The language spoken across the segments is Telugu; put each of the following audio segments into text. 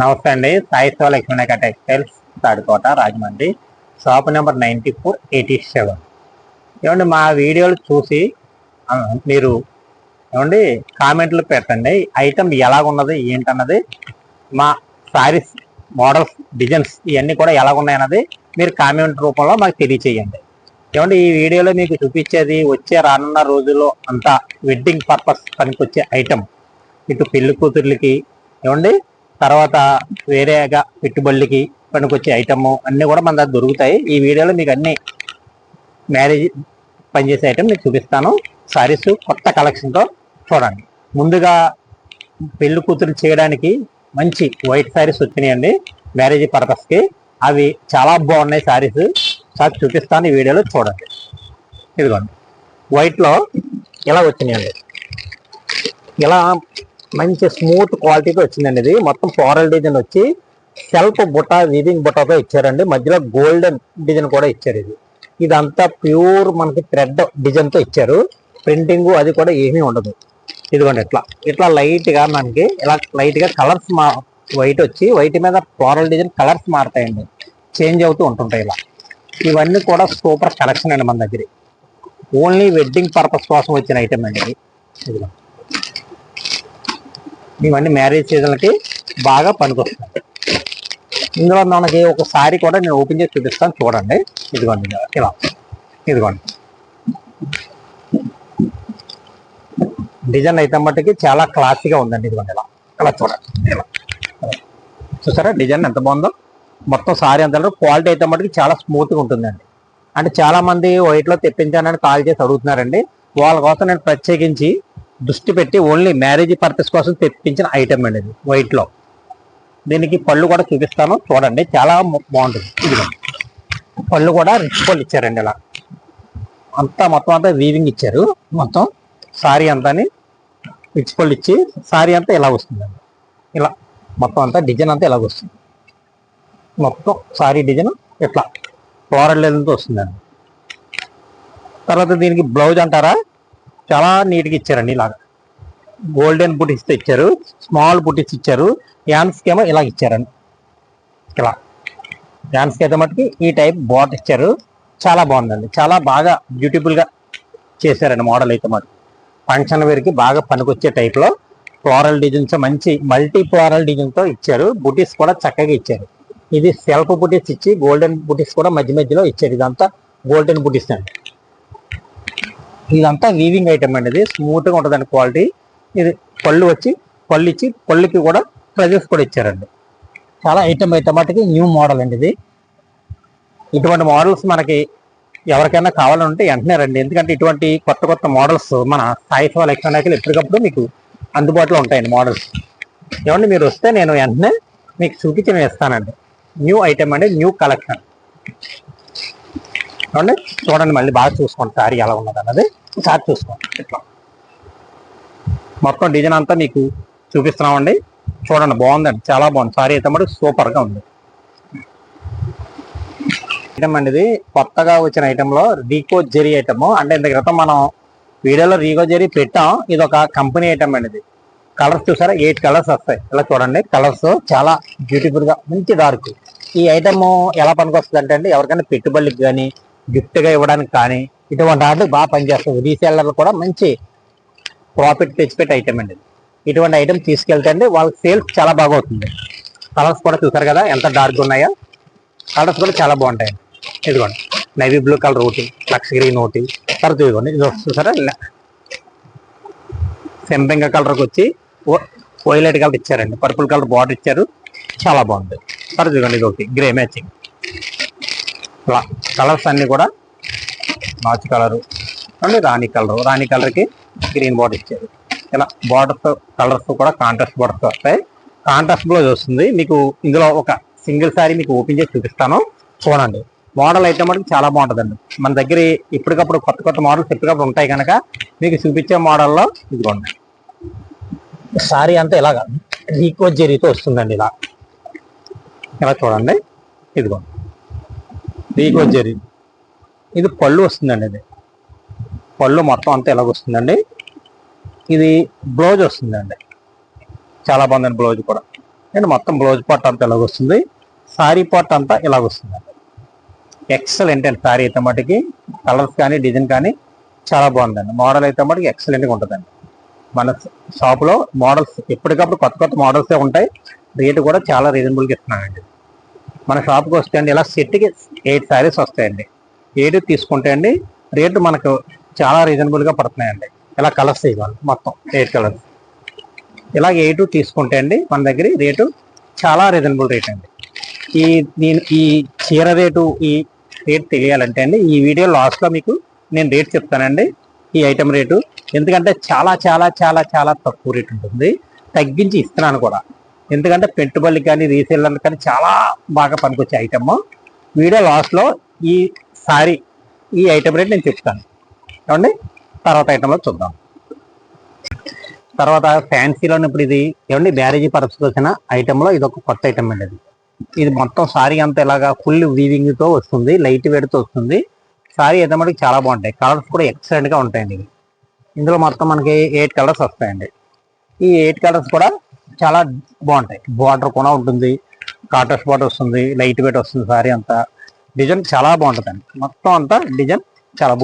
నమస్తే అండి. Sai Shiva Lakshminayaka textiles, Tadikota, Rajahmundry. Shop number 9487. ఏమండి, మా వీడియోలు చూసి మీరు ఏమండి కామెంట్లు పెట్టండి. ఐటమ్ ఎలాగున్నది ఏంటన్నది, మా సారీస్ మోడల్స్ డిజైన్స్ ఇవన్నీ కూడా ఎలాగున్నాయన్నది మీరు కామెంట్ రూపంలో మాకు తెలియచేయండి. ఏమండి, ఈ వీడియోలో మీకు చూపించేది వచ్చే రానున్న రోజుల్లో అంతా వెడ్డింగ్ పర్పస్ పనికొచ్చే ఐటమ్. ఇటు పెళ్లి కూతుర్లకి ఏమండి, తర్వాత వేరేగా పెట్టుబడులకి పనికొచ్చే ఐటమ్ అన్నీ కూడా మన దగ్గర దొరుకుతాయి. ఈ వీడియోలో మీకు అన్ని మ్యారేజ్ పనిచేసే ఐటమ్ మీకు చూపిస్తాను. సారీస్ కొత్త కలెక్షన్తో చూడండి. ముందుగా పెళ్లి కూతురు చేయడానికి మంచి వైట్ సారీస్ వచ్చినాయండి మ్యారేజ్ పర్పస్కి. అవి చాలా బాగున్నాయి సారీస్. సార్ చూపిస్తాను, ఈ వీడియోలో చూడండి. ఇదిగోండి, వైట్లో ఇలా వచ్చినాయండి. ఇలా మంచి స్మూత్ క్వాలిటీతో వచ్చిందండి. ఇది మొత్తం ఫ్లోరల్ డిజైన్ వచ్చి సెల్ఫ్ బుట్ట వీవింగ్ బుట్టతో ఇచ్చారండి. మధ్యలో గోల్డెన్ డిజైన్ కూడా ఇచ్చారు. ఇదంతా ప్యూర్ మనకి థ్రెడ్ డిజైన్తో ఇచ్చారు. ప్రింటింగ్ అది కూడా ఏమీ ఉండదు. ఇదిగోండి, ఇట్లా లైట్గా మనకి ఇలా లైట్గా కలర్స్ వైట్ వచ్చి వైట్ మీద ఫ్లోరల్ డిజైన్ కలర్స్ మారుతాయండి, చేంజ్ అవుతూ ఉంటుంటాయి. ఇలా ఇవన్నీ కూడా సూపర్ కలెక్షన్ అండి మన దగ్గర. ఓన్లీ వెడ్డింగ్ పర్పస్ కోసం వచ్చిన ఐటమ్ అండి ఇది. ఇదిగో ఇవన్నీ మ్యారేజ్ సీజన్లకి బాగా పనికొస్తాయి. ఇందులో మనకి ఒక సారీ కూడా నేను ఓపెన్ చేసి చూపిస్తాను, చూడండి. ఇదిగోండి, ఇలా ఇదిగోండి డిజైన్ అయితే మట్టుకి చాలా క్లాసీగా ఉందండి. ఇదిగోండి, ఇలా చూడండి. ఇలా చూసారా డిజైన్ ఎంత బాగుందో. మొత్తం సారీ అంతా క్వాలిటీ అయితే మట్టుకి చాలా స్మూత్గా ఉంటుందండి. అంటే చాలా మంది వైట్లో తెప్పించానని కాల్ చేసి అడుగుతున్నారండి. వాళ్ళ కోసం నేను ప్రత్యేకించి దృష్టి పెట్టి ఓన్లీ మ్యారేజ్ పర్పస్ కోసం తెప్పించిన ఐటమ్ అండి ఇది వైట్లో. దీనికి పళ్ళు కూడా చూపిస్తాను, చూడండి. చాలా బాగుంటుంది. ఇదిగో పళ్ళు కూడా రిచ్ పళ్ళు ఇచ్చారండి. ఇలా మొత్తం అంతా వీవింగ్ ఇచ్చారు. మొత్తం సారీ అంతా రిచ్ పళ్ళు ఇచ్చి సారీ అంతా ఇలా వస్తుందండి. ఇలా మొత్తం అంతా డిజైన్ అంతా ఇలాగ వస్తుంది. మొత్తం సారీ డిజైన్ ఇట్లా ఫ్లోరల్ డిజైన్తో వస్తుందండి. తర్వాత దీనికి బ్లౌజ్ అంటారా, చాలా నీట్గా ఇచ్చారండి. ఇలాగ గోల్డెన్ బుటీస్ ఇచ్చారు, స్మాల్ బుటీస్ ఇచ్చారు. హ్యాండ్స్కి ఏమో ఇలా ఇచ్చారండి. ఇలా హ్యాండ్స్కి అయితే మటుకి ఈ టైప్ బాట్ ఇచ్చారు. చాలా బాగుందండి. చాలా బాగా బ్యూటిఫుల్గా చేశారండి మోడల్ అయితే మటుకు. ఫంక్షన్ వేర్కి బాగా పనికొచ్చే టైప్లో ఫ్లోరల్ డిజైన్స్, మంచి మల్టీ ఫ్లోరల్ డిజైన్తో ఇచ్చారు. బుటీస్ కూడా చక్కగా ఇచ్చారు. ఇది సెల్ఫ్ బుటీస్ ఇచ్చి గోల్డెన్ బుటీస్ కూడా మధ్య మధ్యలో ఇచ్చారు. ఇదంతా గోల్డెన్ బుటీస్ అండి. ఇదంతా వీవింగ్ ఐటమ్ అండి. ఇది స్మూత్గా ఉంటుందండి క్వాలిటీ. ఇది పళ్ళు ఇచ్చి పళ్ళుకి కూడా ప్రైజెస్ కూడా ఇచ్చారండి. చాలా ఐటమ్ అయితే మటుకి న్యూ మోడల్ అండి ఇది. ఇటువంటి మోడల్స్ మనకి ఎవరికైనా కావాలంటే వెంటనే రండి. ఎందుకంటే ఇటువంటి కొత్త మోడల్స్ మన సాయి శివ లక్ష్మీనాయకులు ఎప్పటికప్పుడు మీకు అందుబాటులో ఉంటాయండి మోడల్స్. ఏమండి, మీరు వస్తే నేను వెంటనే మీకు చూపించి నేను ఇస్తానండి. న్యూ ఐటమ్ అండి, న్యూ కలెక్షన్. ఏమండి, చూడండి, మళ్ళీ బాగా చూసుకోండి సారీ ఎలా ఉన్నది అన్నది. సారీ చూసుకోండి. ఇట్లా మొత్తం డిజైన్ అంతా మీకు చూపిస్తున్నామండి. చూడండి, బాగుందండి, చాలా బాగుంది. సారీ అయితే మరి సూపర్గా ఉంది. ఐటమ్ అండి ఇది కొత్తగా వచ్చిన ఐటెంలో రీకో జెరీ ఐటమ్. అంటే ఇంత క్రితం మనం వీడియోలో రీకో జెరీ పెట్టాం. ఇది ఒక కంపెనీ ఐటమ్ అండి. ఇది కలర్స్ చూసారా, 8 కలర్స్ వస్తాయి. ఇలా చూడండి, కలర్స్ చాలా బ్యూటిఫుల్గా మంచి డార్క్. ఈ ఐటమ్ ఎలా పనికొస్తుంది అంటే అండి, ఎవరికైనా పెట్టుబడులకు కానీ గిఫ్ట్గా ఇవ్వడానికి కానీ ఇటువంటి వాటికి బాగా పనిచేస్తుంది. రీసేలర్లు కూడా మంచి ప్రాఫిట్ తెచ్చిపెట్టే ఐటమ్ అండి. ఇటువంటి ఐటమ్ తీసుకెళ్తే అండి వాళ్ళకి సేల్స్ చాలా బాగా అవుతుంది. కలర్స్ కూడా చూసారు కదా ఎంత డార్క్గా ఉన్నాయో. కలర్స్ కూడా చాలా బాగుంటాయి. ఇదిగోండి, నేవీ బ్లూ కలర్ ఒకటి, లక్స్ గ్రీన్ ఒకటి. తర్వాత ఇదిగోండి, ఇది చూసారా సెంపింగ కలర్కి వచ్చి వైలెట్ కలర్ ఇచ్చారండి. పర్పుల్ కలర్ బార్డర్ ఇచ్చారు. చాలా బాగుంది. తర్వాత ఇదిగోండి, ఇది ఒకటి గ్రే మ్యాచింగ్. ఇలా కలర్స్ అన్నీ కూడా నాచు కలరు అండి, రాణి కలర్కి గ్రీన్ బార్డర్ ఇచ్చారు. ఇలా బార్డర్స్ కలర్స్ కూడా కాంట్రాస్ట్ బార్డర్స్ వస్తాయి. కాంట్రాస్ట్ బ్లౌజ్ వస్తుంది మీకు. ఇందులో ఒక సింగిల్ సారీ మీకు ఓపెన్ చేసి చూపిస్తాను, చూడండి. మోడల్ అయితే మటుకు చాలా బాగుంటుందండి. మన దగ్గర ఇప్పటికప్పుడు కొత్త మోడల్స్ ఎప్పటికప్పుడు ఉంటాయి కనుక మీకు చూపించే మోడల్లో ఇదిగోండి. సారీ అంతా ఇలాగా రీకో జెరీతో వస్తుందండి. ఇలా చూడండి, ఇదిగోండి రీకో జెరీ. ఇది పళ్ళు వస్తుందండి. ఇది పళ్ళు మొత్తం అంతా ఇలాగ వస్తుందండి. ఇది బ్లౌజ్ వస్తుందండి. చాలా బాగుందండి బ్లౌజ్ కూడా. అండ్ మొత్తం బ్లౌజ్ పార్ట్ అంతా ఇలాగ వస్తుంది. సారీ పార్ట్ అంతా ఇలాగ వస్తుంది. ఎక్సలెంట్ అండి. సారీ అయితే మటుకి కలర్స్ కానీ డిజైన్ కానీ చాలా బాగుందండి. మోడల్ అయితే మటుకి ఎక్సలెంట్గా ఉంటుందండి. మన షాప్లో మోడల్స్ ఎప్పటికప్పుడు కొత్త కొత్త మోడల్సే ఉంటాయి. రేటు కూడా చాలా రీజనబుల్గా ఇస్తున్నానండి. మన షాప్కి వస్తే అండి ఇలా సెట్కి 8 శారీస్ వస్తాయండి. 8 తీసుకుంటే అండి రేటు మనకు చాలా రీజనబుల్గా పడుతున్నాయండి. ఇలా కలర్స్ ఇవ్వాలి మొత్తం 8 కలర్స్. ఇలా 8 తీసుకుంటే అండి మన దగ్గర రేటు చాలా రీజనబుల్ రేట్ అండి. ఈ చీర రేటు ఈ రేట్ తెలియాలంటే అండి ఈ వీడియో లాస్ట్లో మీకు నేను రేట్ చెప్తానండి. ఈ ఐటమ్ రేటు ఎందుకంటే చాలా చాలా చాలా చాలా తక్కువ రేట్ ఉంటుంది. తగ్గించి ఇస్తున్నాను కూడా. ఎందుకంటే పెట్టుబడులు కానీ రీసేలర్ కానీ చాలా బాగా పనికొచ్చే ఐటమ్. వీడియో లాస్ట్లో ఈ సారీ ఈ ఐటమ్ రేట్ నేను చెప్తాను ఏమండి. తర్వాత ఐటెంలో చూద్దాం. తర్వాత ఫ్యాన్సీలో ఇప్పుడు ఇది ఏమండి మ్యారేజ్ పర్పస్కి వచ్చిన ఐటెంలో ఇది ఒక కొత్త ఐటమ్ అండి. ఇది మొత్తం సారీ అంతా ఇలాగా ఫుల్ వీవింగ్తో వస్తుంది. లైట్ వెయిట్తో వస్తుంది. సారీ అయితే మనకి చాలా బాగుంటాయి. కలర్స్ కూడా ఎక్సలెంట్గా ఉంటాయండి. ఇందులో మొత్తం మనకి 8 కలర్స్ వస్తాయండి. ఈ 8 కలర్స్ కూడా చాలా బాగుంటాయి. బార్డర్ కూడా ఉంటుంది. కాటన్ బార్డర్ వస్తుంది. లైట్ వెయిట్ వస్తుంది. సారీ అంతా డిజైన్ చాలా బాగుంటుందండి. మొత్తం అంతా డిజైన్ చాలా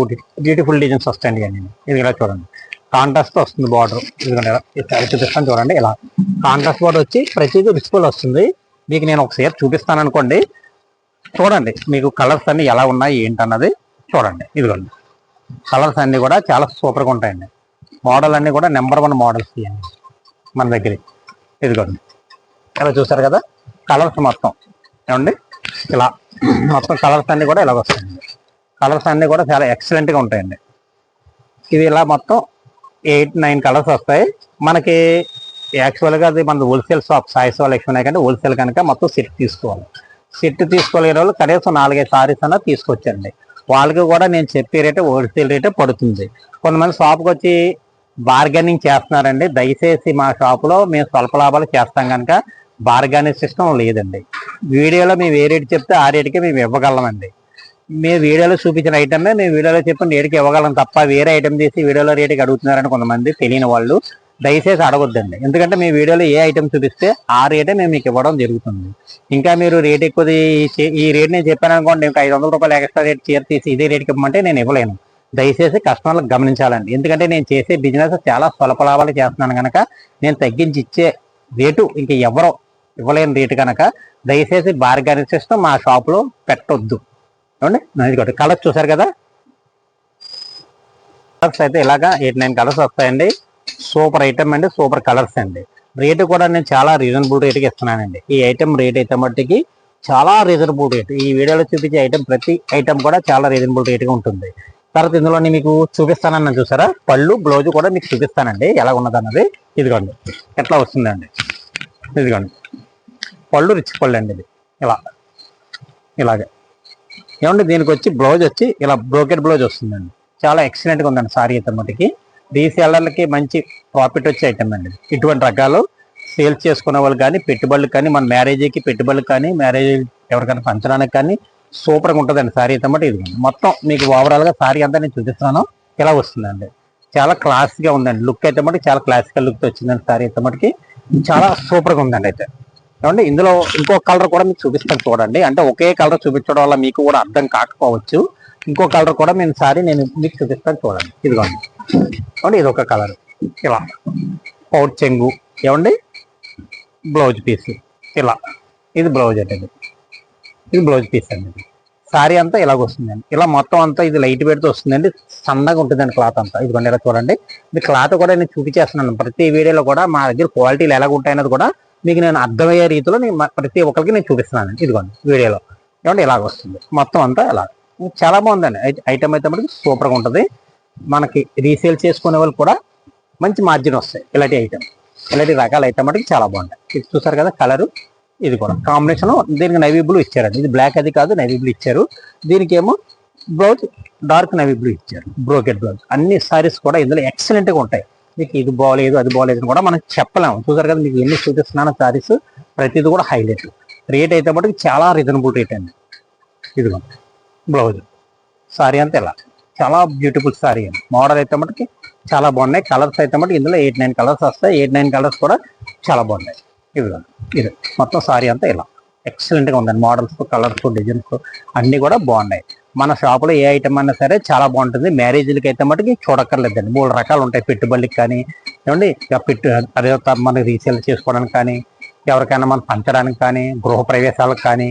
బ్యూటిఫుల్ డిజైన్స్ వస్తాయండి. అన్ని ఇది ఇలా చూడండి. కాంట్రాస్ట్ వస్తుంది బార్డర్. ఇదిగోండి ఈ సారీ చూపిస్తాను చూడండి. ఇలా కాంట్రాస్ట్ బార్డర్ వచ్చి ప్రతిదీ విజిబుల్ వస్తుంది. మీకు నేను ఒకసారి చూపిస్తాను అనుకోండి. చూడండి మీకు కలర్స్ అన్ని ఎలా ఉన్నాయి ఏంటన్నది చూడండి. ఇదిగోండి కలర్స్ అన్నీ కూడా చాలా సూపర్గా ఉంటాయండి. మోడల్ అన్నీ కూడా నెంబర్ 1 మోడల్స్ ఇవ్వండి మన దగ్గర. ఇదిగోండి ఇలా చూసారు కదా కలర్స్ మొత్తం ఏమండి ఇలా మొత్తం కలర్స్ అన్నీ కూడా ఇలాగ వస్తాయండి. కలర్స్ అన్నీ కూడా చాలా ఎక్సలెంట్గా ఉంటాయండి. ఇది ఇలా మొత్తం 8-9 కలర్స్ వస్తాయి మనకి. యాక్చువల్గా అది మన హోల్సేల్ షాప్ సాయిస్ లక్ష్మీ కంటే హోల్సేల్ కనుక మొత్తం సెట్ తీసుకోవాలి. సెట్ తీసుకోలేని వాళ్ళు కనీసం 4-5 సారీస్ అన్నా తీసుకొచ్చండి. వాళ్ళకి కూడా నేను చెప్పే రేటే హోల్సేల్ రేటే పడుతుంది. కొంతమంది షాప్కి వచ్చి బార్గెనింగ్ చేస్తున్నారండి. దయచేసి మా షాపులో మేము స్వల్ప లాభాలు చేస్తాం కనుక బార్గెనింగ్ సిస్టమ్ లేదండి. వీడియోలో మేము ఏ రేటు చెప్తే ఆ రేటుకే మేము ఇవ్వగలమండి. మీరు వీడియోలో చూపించిన ఐటమే మేము వీడియోలో చెప్పిన రేటుకి ఇవ్వగలం తప్ప వేరే ఐటమ్ తీసి వీడియోలో రేటుకి అడుగుతున్నారని కొంతమంది తెలియని వాళ్ళు దయచేసి అడగొద్దండి. ఎందుకంటే మీ వీడియోలో ఏ ఐటమ్ చూపిస్తే ఆ రేటే మేము మీకు ఇవ్వడం జరుగుతుంది. ఇంకా మీరు రేట్ ఎక్కువ ఈ రేట్ నేను చెప్పాను అనుకోండి, ఇంకా 500 రూపాయలు ఎక్స్ట్రా రేట్ చీర తీసి ఇదే రేటుకి ఇవ్వమంటే నేను ఇవ్వలేను. దయచేసి కస్టమర్లకు గమనించాలండి. ఎందుకంటే నేను చేసే బిజినెస్ చాలా స్వల్ప లాభాలు చేస్తున్నాను కనుక నేను తగ్గించి ఇచ్చే రేటు ఇంక ఎవరో ఇవ్వలేని రేటు కనుక దయచేసి బార్గెనింగ్ సిస్టమ్ మా షాప్లో పెట్టొద్దు. ఏమండి కలర్స్ చూసారు కదా. కలర్స్ అయితే ఇలాగా 8-9 కలర్స్ వస్తాయండి. సూపర్ ఐటమ్ అండి. సూపర్ కలర్స్ అండి. రేటు కూడా నేను చాలా రీజనబుల్ రేటుకి ఇస్తున్నానండి. ఈ ఐటమ్ రేట్ అయితే మట్టికి చాలా రీజనబుల్ రేటు. ఈ వీడియోలో చూపించే ఐటమ్ ప్రతి ఐటమ్ కూడా చాలా రీజనబుల్ రేటుగా ఉంటుంది. తర్వాత ఇందులోని మీకు చూపిస్తానన్న చూసారా పళ్ళు బ్లౌజ్ కూడా మీకు చూపిస్తానండి ఎలా ఉన్నదన్నది. ఇదిగోండి ఎట్లా వస్తుందండి. ఇదిగోండి పళ్ళు రిచ్ పళ్ళు అండి. ఇది ఇలాగే ఏమండి. దీనికి వచ్చి బ్లౌజ్ వచ్చి ఇలా బ్రోకెట్ బ్లౌజ్ వస్తుందండి. చాలా ఎక్సలెంట్గా ఉందండి సారీ అయితే మటుకి. రీసేలర్లకి మంచి ప్రాఫిట్ వచ్చే ఐటమ్ అండి. ఇటువంటి రకాలు సేల్స్ చేసుకునే వాళ్ళు కానీ పెట్టుబడులు కానీ మన మ్యారేజ్కి పెట్టుబడులు కానీ మ్యారేజ్ ఎవరికైనా పంచడానికి కానీ సూపర్గా ఉంటుందండి సారీ అయితే మటు. ఇది మొత్తం మీకు ఓవరాల్గా సారీ అంతా నేను చూపిస్తున్నాను. ఇలా వస్తుందండి. చాలా క్లాస్గా ఉందండి. లుక్ అయితే మటుకు చాలా క్లాసికల్ లుక్ వచ్చిందండి సారీ అయితే మటుకి. చాలా సూపర్గా ఉందండి. అయితే ఏమంటే ఇందులో ఇంకో కలర్ కూడా మీకు చూపిస్తాను చూడండి. అంటే ఒకే కలర్ చూపించడం వల్ల మీకు కూడా అర్థం కాకపోవచ్చు. ఇంకో కలర్ కూడా నేను మీకు చూపిస్తాను చూడండి. ఇదిగోండి ఏమండి ఇది ఒక కలర్ ఇలా పౌట్ చెంగు ఏమండి బ్లౌజ్ పీస్ ఇలా. ఇది బ్లౌజ్ అంటే ఇది బ్లౌజ్ పీస్ అండి. సారీ అంతా ఇలాగ వస్తుందండి. ఇలా మొత్తం అంతా ఇది లైట్ వెయిట్తో వస్తుందండి. సన్నగా ఉంటుందండి క్లాత్ అంతా. ఇదిగోండి ఇలా చూడండి. ఇది క్లాత్ కూడా నేను చూపించేస్తున్నాను. ప్రతి వీడియోలో కూడా మా దగ్గర క్వాలిటీలు ఎలాగ ఉంటాయన్నది కూడా మీకు నేను అర్థమయ్యే రీతిలో నేను ప్రతి ఒక్కరికి నేను చూపిస్తున్నాను. ఇదిగోండి వీడియోలో ఏమంటే ఇలాగ వస్తుంది మొత్తం అంతా ఇలా. చాలా బాగుందండి ఐటమ్ అయితే మనకి సూపర్గా ఉంటుంది. మనకి రీసేల్ చేసుకునే వాళ్ళు కూడా మంచి మార్జిన్ వస్తాయి. ఇలాంటి ఐటమ్ ఇలాంటి రకాల ఐటమ్ మటుకు చాలా బాగుంటాయి. ఇది చూసారు కదా కలరు. ఇది కూడా కాంబినేషన్ దీనికి నవీ బ్లూ ఇచ్చారండి. ఇది బ్లాక్ అది కాదు నవీ బ్లూ ఇచ్చారు. దీనికి ఏమో బ్లౌజ్ డార్క్ నవీ బ్లూ ఇచ్చారు. Brocade blouse. అన్ని సారీస్ కూడా ఇందులో ఎక్సలెంట్గా ఉంటాయి. మీకు ఇది బాగోలేదు అది బాగోలేదు అని కూడా మనం చెప్పలేము. చూసారు కదా మీకు ఎన్ని చూపిస్తున్నాను సారీస్ ప్రతిది కూడా హైలైట్. రేట్ అయితే మటుకు చాలా రీజనబుల్ రేట్ అండి. ఇదిగో బ్లౌజ్ సారీ అంతా ఇలా చాలా బ్యూటిఫుల్ సారీ అండి. మోడల్ అయితే మటుకి చాలా బాగున్నాయి. కలర్స్ అయితే మటుకు ఇందులో 8-9 కలర్స్ వస్తాయి. 8-9 కలర్స్ కూడా చాలా బాగున్నాయి. ఇది మొత్తం సారీ అంతా ఇలా ఎక్సలెంట్గా ఉందండి. మోడల్స్, కలర్స్, డిజైన్స్ అన్నీ కూడా బాగున్నాయి. మన షాపులో ఏ ఐటమ్ అన్నా సరే చాలా బాగుంటుంది. మ్యారేజ్లకి అయితే మటుకి చూడక్కర్లేదండి. 3 రకాలు ఉంటాయి. పెట్టుబడికి కానీ ఏమండి, అదే మనకి రీసేల్ చేసుకోవడానికి కానీ, ఎవరికైనా మనం పంచడానికి కానీ, గృహ ప్రవేశాలకు కానీ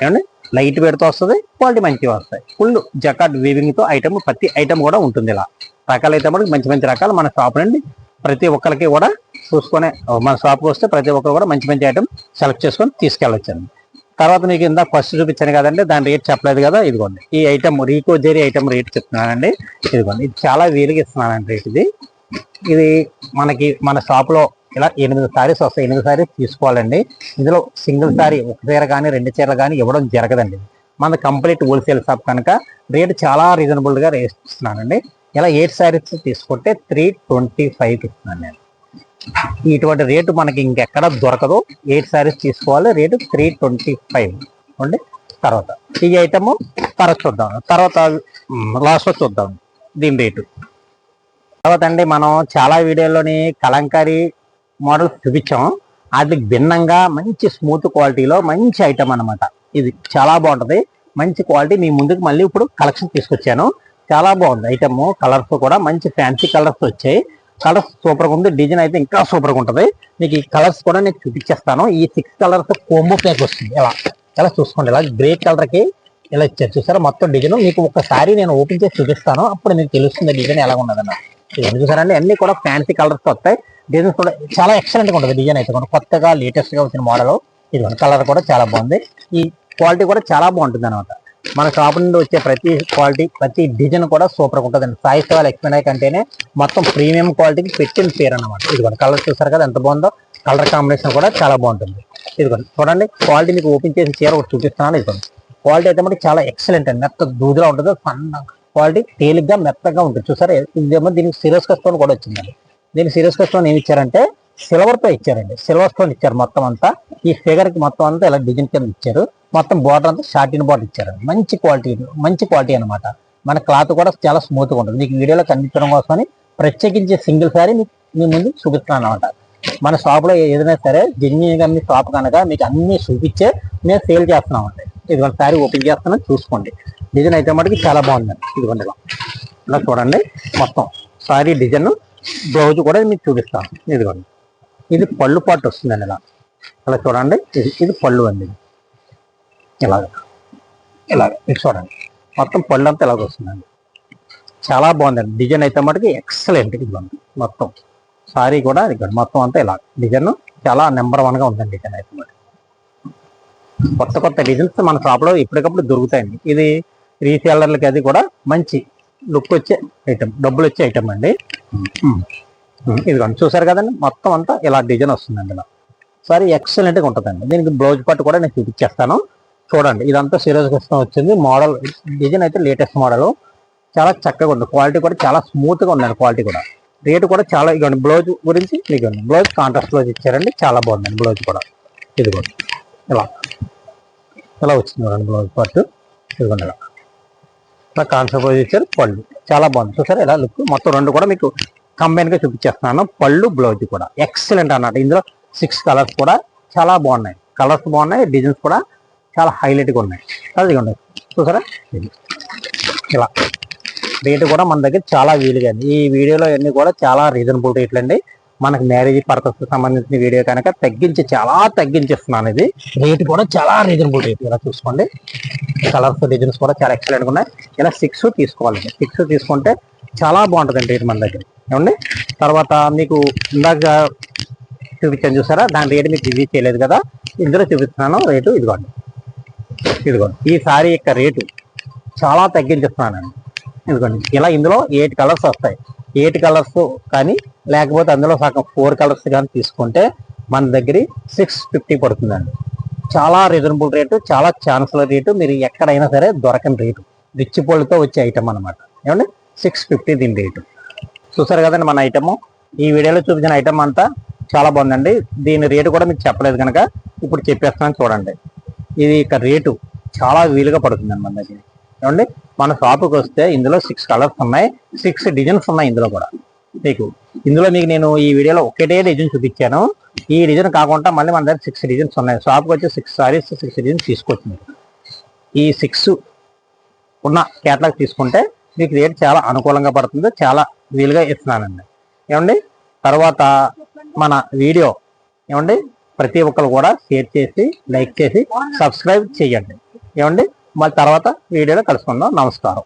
ఏమండి లైట్ వెయిట్తో వస్తుంది, క్వాలిటీ మంచిగా వస్తాయి. ఫుల్ జకాట్ వీవింగ్తో ఐటమ్, ప్రతి ఐటమ్ కూడా ఉంటుంది. ఇలా రకాలు అయితే మటుకు మంచి మంచి రకాలు మన షాప్ నుండి ప్రతి ఒక్కరికి కూడా చూసుకొని మన షాప్కి వస్తే ప్రతి ఒక్కరు కూడా మంచి మంచి ఐటమ్ సెలెక్ట్ చేసుకొని తీసుకెళ్ళొచ్చండి. తర్వాత మీకు ఇందాక ఫస్ట్ చూపించాను కదండి, దాని రేట్ చెప్పలేదు కదా. ఇదిగోండి ఈ item Rico zari item rate చెప్తున్నానండి. ఇదిగోండి ఇది చాలా వీలుగా ఇస్తున్నానండి రేట్. ఇది మనకి మన షాప్లో ఇలా 8 సారీస్ వస్తాయి. 8 సారీస్ తీసుకోవాలండి. ఇందులో సింగిల్ సారీ, ఒక చీర కానీ 2 చీరలు కానీ ఇవ్వడం జరగదండి. మన కంప్లీట్ హోల్సేల్ షాప్ కనుక రేటు చాలా రీజనబుల్గా ఇస్తున్నానండి. ఇలా 8 సారీస్ తీసుకుంటే 325 ఇస్తున్నాను నేను. ఇటువంటి రేటు మనకి ఇంకెక్కడ దొరకదు. 8 సారీస్ తీసుకోవాలి, రేటు 325 అండి. తర్వాత ఈ ఐటమ్ తర్వాత చూద్దాం, తర్వాత లాస్ట్లో చూద్దాం దీని రేటు. తర్వాత అండి మనం చాలా వీడియోలోని కలంకారీ మోడల్స్ చూపించాం. వాటికి భిన్నంగా మంచి స్మూత్ క్వాలిటీలో మంచి ఐటమ్ అనమాట. ఇది చాలా బాగుంటుంది, మంచి క్వాలిటీ. మీ ముందుకు మళ్ళీ ఇప్పుడు కలెక్షన్ తీసుకొచ్చాను. చాలా బాగుంది ఐటమ్. కలర్స్ కూడా మంచి ఫ్యాన్సీ కలర్స్ వచ్చాయి. కలర్స్ సూపర్గా ఉంది. డిజైన్ అయితే ఇంకా సూపర్గా ఉంటుంది. మీకు ఈ కలర్స్ కూడా నేను చూపించేస్తాను. ఈ 6 కలర్స్ కోంబో ప్యాక్ వస్తుంది. ఇలా చూసుకోండి. ఇలా గ్రే కలర్కి ఇలా ఇచ్చారు చూసారా మొత్తం డిజైన్. మీకు ఒకసారి నేను ఓపెన్ చేసి చూపిస్తాను, అప్పుడు మీకు తెలుస్తుంది డిజైన్ ఎలా ఉన్నదన్న. ఇవన్నీ చూసారండి, అన్ని కూడా ఫ్యాన్సీ కలర్స్ వస్తాయి. డిజైన్స్ కూడా చాలా ఎక్సలెంట్గా ఉంటుంది. డిజైన్ అయితే కూడా కొత్తగా లేటెస్ట్గా వచ్చిన మోడల్. ఇది కలర్ కూడా చాలా బాగుంది. ఈ క్వాలిటీ కూడా చాలా బాగుంటుంది అనమాట. మన షాప్ నుండి వచ్చే ప్రతి క్వాలిటీ, ప్రతి డిజైన్ కూడా సూపర్గా ఉంటుందండి. సాయి సేవలు ఎక్స్పెండ్ అంటేనే మొత్తం ప్రీమియం క్వాలిటీకి పెట్టిన పేరు అనమాట. ఇదిగోండి కలర్ చూసారు కదా ఎంత బాగుందో. కలర్ కాంబినేషన్ కూడా చాలా బాగుంటుంది. ఇదిగోండి చూడండి క్వాలిటీ. మీకు ఓపెన్ చేసి చీర ఒకటి చూపిస్తున్నాను. ఇదిగోండి క్వాలిటీ అయితే మనకి చాలా ఎక్సలెంట్ అండి. మెత్త దూదులా ఉంటుంది, సన్న క్వాలిటీ, తేలిగ్గా మెత్తగా ఉంటుంది. చూసారా ఇదేమో దీనికి సీరియస్ స్టోన్ కూడా వచ్చిందండి. దీనికి సీరియస్ స్టోన్ ఏమి ఇచ్చారంటే సిల్వర్తో ఇచ్చారండి. సిల్వర్ స్టోన్ ఇచ్చారు మొత్తం అంతా. ఈ ఫిగర్కి మొత్తం అంతా ఇలా డిజైన్ కింద ఇచ్చారు. మొత్తం బార్డర్ అంతా షార్టిన్ బార్డర్ ఇచ్చారు. మంచి క్వాలిటీ అనమాట. మన క్లాత్ కూడా చాలా స్మూత్గా ఉంటుంది. మీకు వీడియోలో కనిపించడం కోసమని ప్రత్యేకించి సింగిల్ సారీ మీ ముందు చూపిస్తున్నాను అనమాట. మన షాప్లో ఏదైనా సరే జెన్యున్గా మీ షాప్ కనుక మీకు అన్ని చూపించే మేము సేల్ చేస్తున్నామండి. ఇదిగోండి సారీ ఓపెన్ చేస్తున్నాం చూసుకోండి. డిజైన్ అయితే మటుకు చాలా బాగుందండి. ఇదిగోండి ఇలా చూడండి మొత్తం సారీ డిజైన్. బ్లౌజ్ కూడా మీకు చూపిస్తాను. ఇదిగోండి ఇది పళ్ళు పాటు వస్తుందండి. ఇలా చూడండి. ఇది పళ్ళు అండి. ఇలాగ ఇది చూడండి మొత్తం పళ్ళు అంతా ఇలాగ వస్తుందండి. చాలా బాగుందండి. డిజైన్ అయితే మటుకు ఎక్సలెంట్. ఇదిగోండి మొత్తం సారీ కూడా ఇదిగోండి మొత్తం అంతా ఇలా డిజైన్ చాలా నెంబర్ 1గా ఉందండి. డిజైన్ అయితే మటుకు కొత్త డిజైన్స్ మన షాప్లో ఎప్పటికప్పుడు దొరుకుతాయండి. ఇది రీసేలర్లకి అది కూడా మంచి లుక్ వచ్చే ఐటమ్, డబ్బులు వచ్చే ఐటమ్ అండి. ఇదిగోండి చూసారు కదండి మొత్తం అంతా ఇలా డిజైన్ వస్తుందండి. ఇలా సారీ ఎక్సలెంట్గా ఉంటుందండి. దీనికి బ్లౌజ్ పట్టు కూడా నేను చూపించేస్తాను చూడండి. ఇదంతా సీరియస్ కష్టం వచ్చింది. మోడల్ డిజైన్ అయితే లేటెస్ట్ మోడల్, చాలా చక్కగా ఉంది. క్వాలిటీ కూడా చాలా స్మూత్గా ఉందండి. క్వాలిటీ కూడా రేటు కూడా చాలా. ఇదిగోండి బ్లౌజ్ గురించి ఇదిగోండి బ్లౌజ్ కాంట్రాస్ట్ బ్లౌజ్ ఇచ్చారండి. చాలా బాగుందండి బ్లౌజ్ కూడా. ఇదిగోండి ఇలా వచ్చింది చూడండి బ్లౌజ్ పట్టు. ఇదిగోండి ఇలా కాన్సెప్ట్ బ్లౌజ్ ఇచ్చారు. పళ్ళు చాలా బాగుంది చూసారు. ఇలా లుక్ మొత్తం రెండు కూడా మీకు కంబైన్గా చూపించేస్తున్నాను. పళ్ళు బ్లౌజ్ కూడా ఎక్సలెంట్ అన్నమాట. ఇందులో 6 కలర్స్ కూడా చాలా బాగున్నాయి. కలర్స్ బాగున్నాయి, డిజైన్స్ కూడా చాలా హైలైట్గా ఉన్నాయి. అదిగోండి చూసారా. ఇలా రేటు కూడా మన దగ్గర చాలా వీలుగా ఉంది. ఈ వీడియోలో అన్నీ కూడా చాలా రీజనబుల్ రేట్లు అండి. మనకు మ్యారేజ్ పర్పస్ సంబంధించిన వీడియో కనుక చాలా తగ్గించేస్తున్నాను. ఇది రేటు కూడా చాలా రీజనబుల్ రేట్. ఇలా చూసుకోండి కలర్స్, డిజైన్స్ కూడా చాలా ఎక్సలెంట్గా ఉన్నాయి. ఇలా 6 తీసుకోవాలండి. 6 తీసుకుంటే చాలా బాగుంటుందండి రేటు మన దగ్గర. ఏమండి తర్వాత మీకు ఇందాక చూపించాను చూసారా, దాని రేటు మీకు రివ్యూ చేయలేదు కదా, ఇందులో చూపిస్తున్నాను రేటు. ఇదిగోండి ఈ సారీ యొక్క రేటు చాలా తగ్గించేస్తున్నానండి. ఇదిగోండి ఇలా ఇందులో 8 కలర్స్ వస్తాయి. 8 కలర్స్ కానీ లేకపోతే అందులో సగం 4 కలర్స్ కానీ తీసుకుంటే మన దగ్గర 650 పడుతుందండి. చాలా రీజనబుల్ రేటు, చాలా ఛాన్స్ల రేటు. మీరు ఎక్కడైనా సరే దొరకని రేటు, రిచ్ పొల్తో వచ్చే ఐటమ్ అనమాట. ఏమండి 650 దీని రేటు. చూసారు కదండి మన ఐటమ్. ఈ వీడియోలో చూపించిన ఐటమ్ అంతా చాలా బాగుందండి. దీని రేటు కూడా మీకు చెప్పలేదు కనుక ఇప్పుడు చెప్పేస్తున్నాను చూడండి. ఇది ఇక రేటు చాలా వీలుగా పడుతుందండి మన దగ్గర. ఏమండి మన షాపుకి వస్తే ఇందులో 6 కలర్స్ ఉన్నాయి, 6 డిజైన్స్ ఉన్నాయి. ఇందులో మీకు నేను ఈ వీడియోలో ఒకటే డిజైన్ చూపించాను. ఈ డిజైన్ కాకుండా మళ్ళీ మన దగ్గర 6 డిజైన్స్ ఉన్నాయి. షాప్కి వచ్చి 6 సారీస్ 6 డిజైన్స్ తీసుకోవచ్చు. ఈ 6 ఉన్న కేటలాగ్ తీసుకుంటే మీకు రేట్ చాలా అనుకూలంగా పడుతుంది. చాలా వీలుగా ఇస్తున్నానండి. ఏమండి తర్వాత మన వీడియో ఏమండి ప్రతి ఒక్కరు కూడా షేర్ చేసి లైక్ చేసి సబ్స్క్రైబ్ చేయండి. ఏమండి మళ్ళీ తర్వాత వీడియోలో కలుసుకుందాం. నమస్కారం.